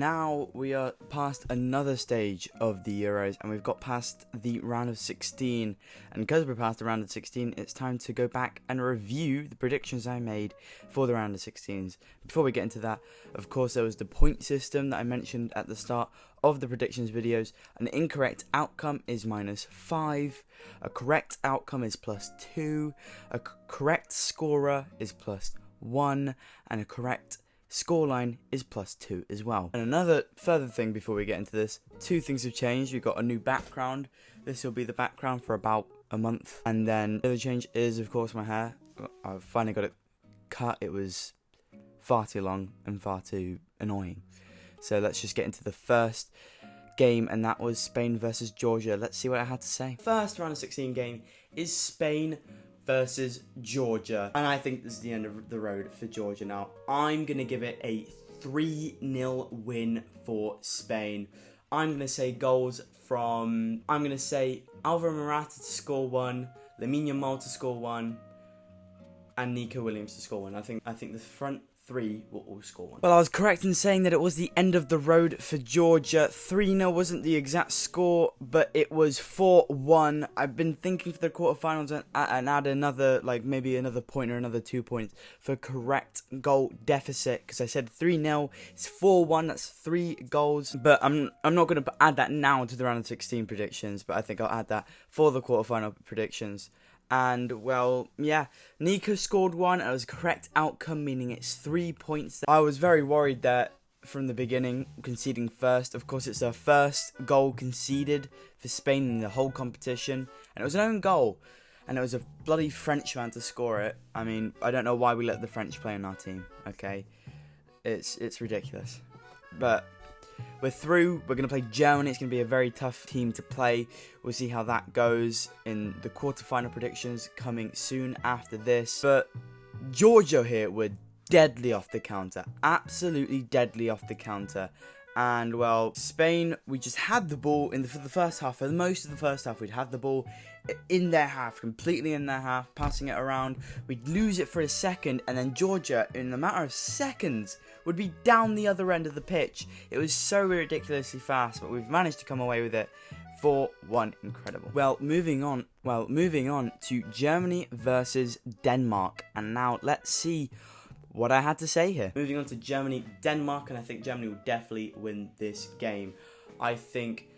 Now we are past another stage of the Euros, and we've got past the round of 16. And because we're past the round of 16, it's time to go back and review the predictions I made for the round of 16s. Before we get into that, of course, there was the point system that I mentioned at the start of the predictions videos. An incorrect outcome is -5, a correct outcome is +2, a correct scorer is +1, and a correct scoreline is +2 as well. And another further thing before we get into this, two things have changed. We've got a new background. This will be the background for about a month. And then the other change is, of course, my hair. I've finally got it cut. It was far too long and far too annoying. So let's just get into the first game, and that was Spain versus Georgia. Let's see what I had to say. First round of 16 game is Spain versus Georgia, and I think this is the end of the road for Georgia now. I'm going to give it a 3-0 win for Spain. I'm going to say goals from, I'm going to say Alvaro Morata to score 1, Lamine Yamal to score 1, and Nico Williams to score 1. I think the front three will all score 1. Well, I was correct in saying that it was the end of the road for Georgia. 3-0 wasn't the exact score, but it was 4-1. I've been thinking for the quarterfinals and add another, like maybe another point or another 2 points for correct goal deficit, because I said 3-0. It's 4-1. That's 3 goals. But I'm not going to add that now to the round of 16 predictions, but I think I'll add that for the quarterfinal predictions. And, well, yeah, Nico scored 1. It was a correct outcome, meaning it's 3 points. I was very worried that from the beginning, conceding first. Of course, it's their first goal conceded for Spain in the whole competition. And it was an own goal. And it was a bloody Frenchman to score it. I mean, I don't know why we let the French play in our team, okay? It's ridiculous. But we're through. We're going to play Germany. It's going to be a very tough team to play. We'll see how that goes in the quarterfinal predictions coming soon after this. But Georgia here were deadly off the counter. Absolutely deadly off the counter. And, well, Spain, we just had the ball for the first half. For most of the first half, we'd had the ball in their half, completely in their half, passing it around. We'd lose it for a second, and then Georgia, in a matter of seconds, would be down the other end of the pitch. It was so ridiculously fast, but we've managed to come away with it. 4-1, incredible. Well, moving on to Germany versus Denmark. And now let's see what I had to say here. Moving on to Germany, Denmark, and I think Germany will definitely win this game. I think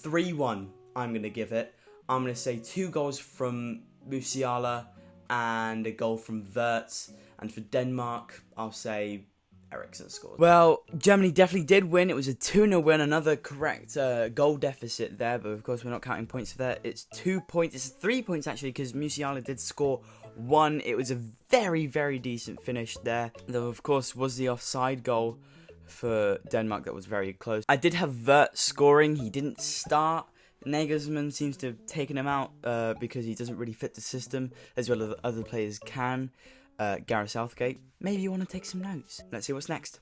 3-1, I'm going to give it. I'm going to say 2 goals from Musiala and a goal from Wirtz. And for Denmark, I'll say Eriksen scored. Well, Germany definitely did win. It was a 2-0 win, another correct goal deficit there, but of course we're not counting points for that. It's 2 points, it's 3 points actually, because Musiala did score 1. It was a very, very decent finish there. Though, of course, was the offside goal for Denmark that was very close. I did have Wirtz scoring. He didn't start. Nagelsmann seems to have taken him out because he doesn't really fit the system as well as other players can. Gareth Southgate, maybe you want to take some notes. Let's see what's next.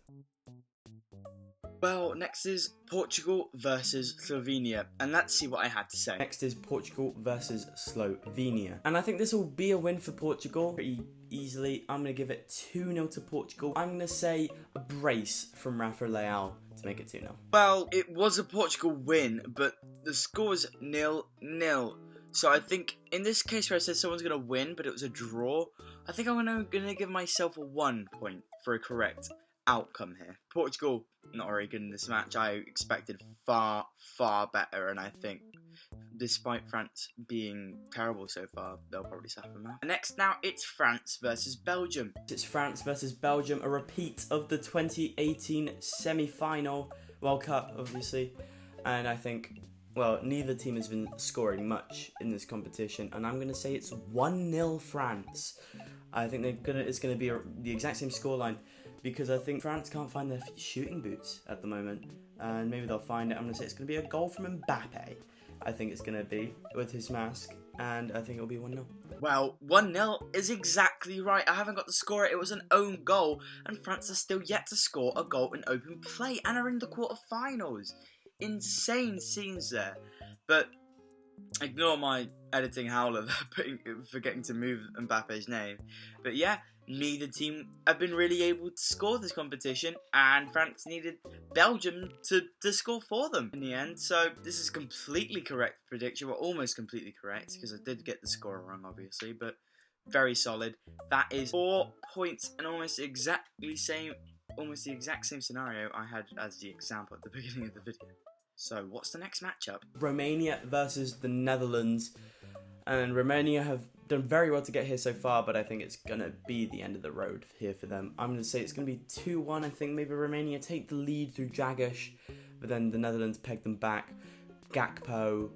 Well, next is Portugal versus Slovenia, and let's see what I had to say. Next is Portugal versus Slovenia, and I think this will be a win for Portugal pretty easily. I'm going to give it 2-0 to Portugal. I'm going to say a brace from Rafa Leão to make it 2-0. Well, it was a Portugal win, but the score was 0-0. So I think in this case where I said someone's going to win, but it was a draw, I think I'm going to give myself a 1 point for a correct outcome here. Portugal, not very good in this match. I expected far, far better, and I think despite France being terrible so far, they'll probably suffer from that. Next now, it's France versus Belgium. It's France versus Belgium, a repeat of the 2018 semi-final World Cup, obviously, and I think, well, neither team has been scoring much in this competition, and I'm going to say it's 1-0 France. I think it's going to be the exact same scoreline, because I think France can't find their shooting boots at the moment, and maybe they'll find it. I'm going to say it's going to be a goal from Mbappe. I think it's going to be, with his mask, and I think it'll be 1-0. Well, 1-0 is exactly right. I haven't got the score. It was an own goal, and France are still yet to score a goal in open play, and are in the quarterfinals. Insane scenes there. But ignore my editing howler forgetting to move Mbappe's name. But yeah, neither team have been really able to score this competition, and France needed Belgium to score for them in the end. So this is completely correct prediction, well, almost completely correct, because I did get the score wrong, obviously, but very solid. That is 4 points, and almost the exact same scenario I had as the example at the beginning of the video. So what's the next matchup? Romania versus the Netherlands. And Romania have done very well to get here so far, but I think it's going to be the end of the road here for them. I'm going to say it's going to be 2-1. I think maybe Romania take the lead through Jagish, but then the Netherlands peg them back. Gakpo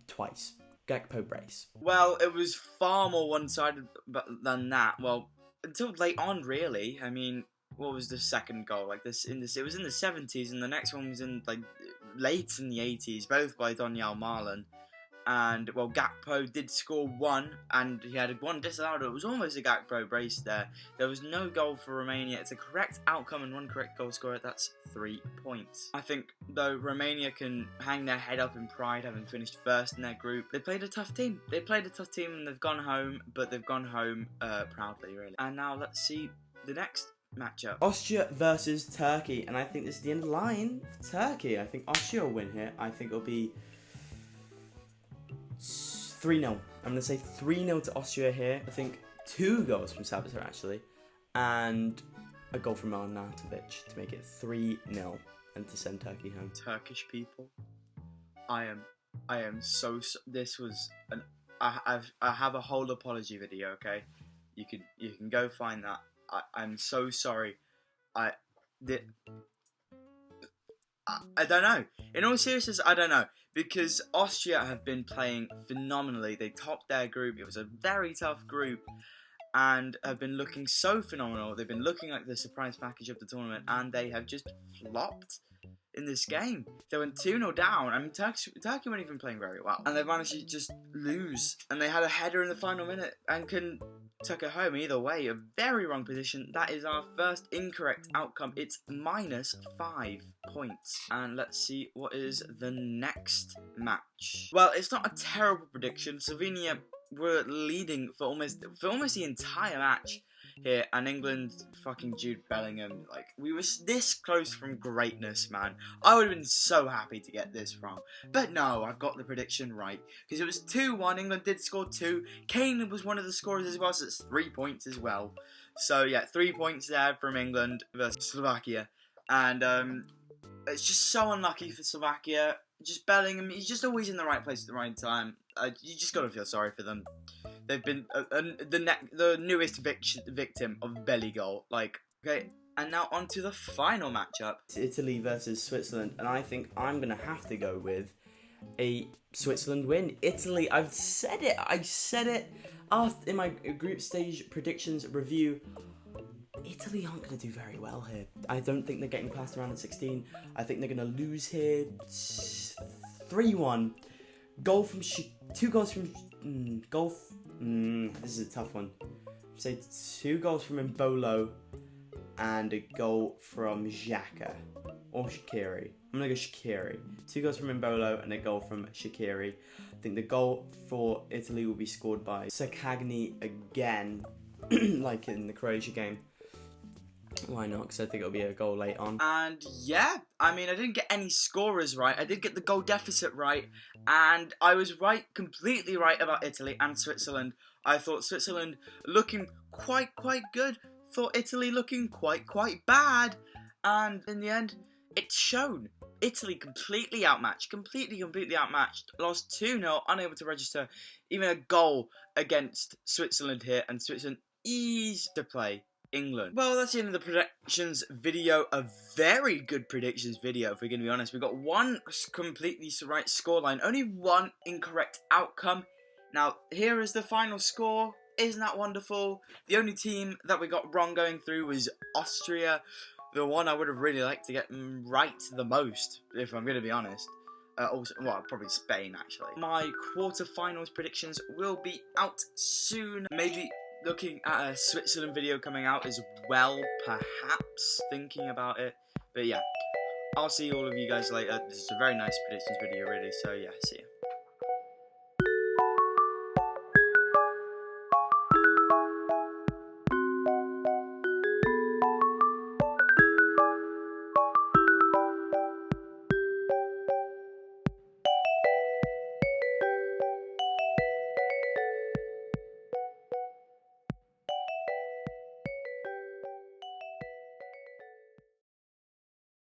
twice. Gakpo brace. Well, it was far more one-sided than that. Well, until late on, really. I mean, what was the second goal? Like this, it was in the 70s, and the next one was in like late in the 80s, both by Donyell Malen. And, well, Gakpo did score one, and he had one disallowed. It was almost a Gakpo brace there. There was no goal for Romania. It's a correct outcome and one correct goal scorer. That's 3 points. I think, though, Romania can hang their head up in pride, having finished first in their group. They played a tough team. And they've gone home, but they've gone home proudly, really. And now let's see the next matchup. Austria versus Turkey, and I think this is the end of the line for Turkey. I think Austria will win here. I think it'll be 3-0. I'm going to say 3-0 to Austria here. I think 2 goals from Sabitzer, actually, and a goal from Arnautovic to make it 3-0 and to send Turkey home. Turkish people, I am so this was an I have a whole apology video. Okay, you can go find that. I'm so sorry. I don't know. In all seriousness, I don't know. Because Austria have been playing phenomenally. They topped their group. It was a very tough group. And have been looking so phenomenal. They've been looking like the surprise package of the tournament. And they have just flopped in this game. They went 2-0 down. I mean, Turkey weren't even playing very well. And they managed to just lose. And they had a header in the final minute and couldn't tuck it home. Either way, a very wrong position. That is our first incorrect outcome. It's -5 points. And let's see what is the next match. Well, it's not a terrible prediction. Slovenia were leading for almost the entire match here, and England, fucking Jude Bellingham, like, we were this close from greatness, man. I would have been so happy to get this wrong, but no, I've got the prediction right, because it was 2-1, England did score 2, Kane was one of the scorers as well, so it's 3 points as well. So yeah, 3 points there from England versus Slovakia, and it's just so unlucky for Slovakia. Just Bellingham, he's just always in the right place at the right time. You just gotta feel sorry for them. They've been the newest victim of belly goal. Like, okay, and now on to the final matchup. It's Italy versus Switzerland, and I think I'm gonna have to go with a Switzerland win. Italy, I said it after in my group stage predictions review. Italy aren't going to do very well here. I don't think they're getting past the round of 16. I think they're going to lose here 3-1. Two goals from this is a tough one. Say 2 goals from Mbolo and a goal from Xhaka or Shaqiri. I'm going to go Shaqiri. 2 goals from Mbolo and a goal from Shaqiri. I think the goal for Italy will be scored by Sakagni again, like in the Croatia game. Why not? Because I think it'll be a goal late on. And yeah, I mean, I didn't get any scorers right. I did get the goal deficit right. And I was right, completely right about Italy and Switzerland. I thought Switzerland looking quite good. Thought Italy looking quite bad. And in the end, it's shown. Italy completely outmatched. Completely outmatched. Lost 2-0, unable to register even a goal against Switzerland here. And Switzerland eased to play England. Well, that's the end of the predictions video. A very good predictions video, if we're going to be honest. We got one completely right scoreline, only one incorrect outcome. Now, here is the final score. Isn't that wonderful? The only team that we got wrong going through was Austria. The one I would have really liked to get right the most, if I'm going to be honest. Probably Spain, actually. My quarterfinals predictions will be out soon. Maybe looking at a Switzerland video coming out as well, perhaps, thinking about it. But yeah, I'll see all of you guys later. This is a very nice predictions video, really, so yeah, see ya.